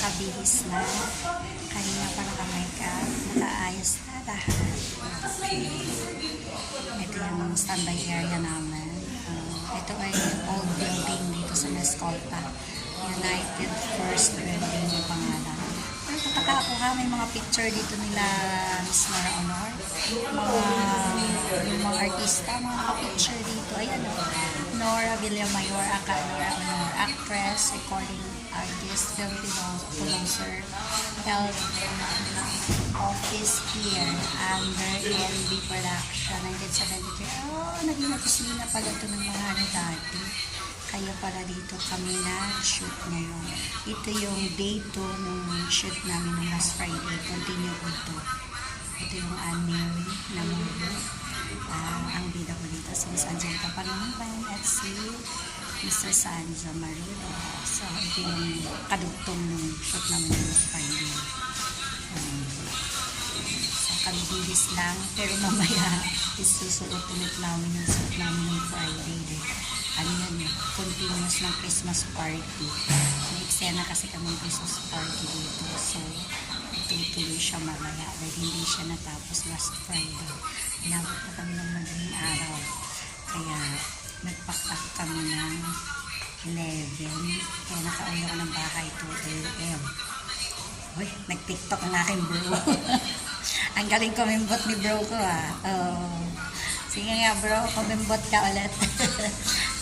nakabihis na. Kanina pa naka-makeup. Nakaayos na lahat. Ito yung standby area namin. Ito ay old building dito sa Escolta. United First Building yung pangalan. Pero tataka ako ha, may mga picture dito nila Miss Nora Honor. Yung mga artista, mga naka-picture dito. Ayan o. Nora Villamayor, aka Nora Honor, actress, recording artist, film producer, held office here under NB Production, 1973. Oh, naging opisina pala ito ng mga ano dati. Kaya pala dito kami na-shoot ngayon. Ito yung day 2 nung shoot namin ng last Friday. Continue ko ito. Ito yung Anne-Mary na movie. Ang bida ko dito si Miss Angelica Panganiban at si Mr. Sanjo Marilo. So, ito yung kadugtong nung shoot namin ng last Friday. So, kami bilis lang. Pero mamaya, isusuot ulit namin yung suit namin ng Friday. Ano yan, continuous ng Christmas party. May eksena kasi kami Christmas party dito. So, itutuloy siya mamaya dahil hindi siya natapos last Friday. Inabot na kami ng madaling araw. Kaya, nagpack kami ng 11. Kaya nakauwi ako ng bahay 2 a.m. Uy, nag-tiktok ang aking bro. Ang galing kumimbot ni bro ko sige nga bro, kumimbot ka ulit.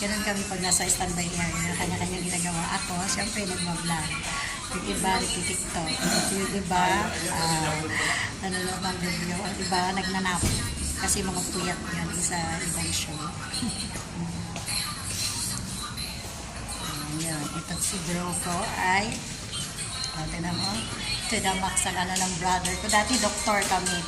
Ganun kami pag nasa standby area. Kanya-kanya ginagawa. Ako, syempre nagbablog. Yung iba, nagtitiktok. Yung iba, nanonood ng video. Yung iba, nagnanap. Kasi mga puyat yan sa ibang show. Ayan. Ito si bro ko ay tinan mo, to the max ang ano ng brother ko. Dati doktor kami.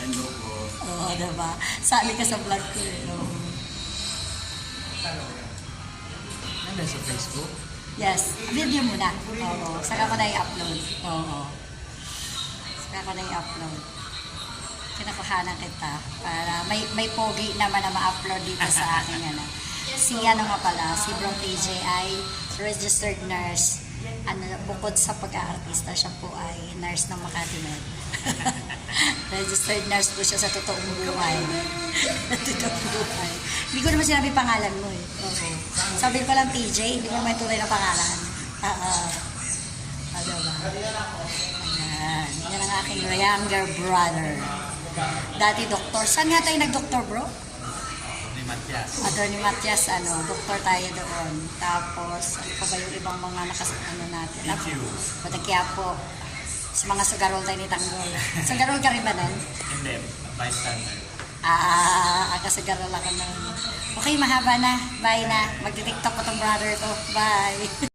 Hello po. Oo, diba? Sali ka sa vlog ko. Nandun sa Facebook? Yes. Video muna. Oo. Saka ko na i-upload. Oo. Saka ko na i-upload. Kinakuhanan kita para may pogi naman na ma-upload dito sa akin. Si ano nga pala, si Bro TJ ay registered nurse. Bukod sa pag-aartista, siya po ay nurse ng Makati Med. Registered nurse po siya sa totoong buhay. Totoong buhay. Hindi ko naman sinabi pangalan mo eh. Okay. Sabi ko lang TJ, hindi ko naman tunay na pangalan. Ano ba? Ayan. Yan ang aking younger brother. Dati doktor. Saan nga tayo nag-doktor bro? Ni Matias. Attorney Matias, doktor tayo doon. Tapos, ano pa ba yung ibang mga natin? Quiapo. Sa mga sugarol tayo ni Tanggol. Sugarol ka rin ba nun? Hindi, bystander. Sugarol ako nun. Okay, mahaba na. Bye na. Magti-tiktok ko tong brother ko. Bye.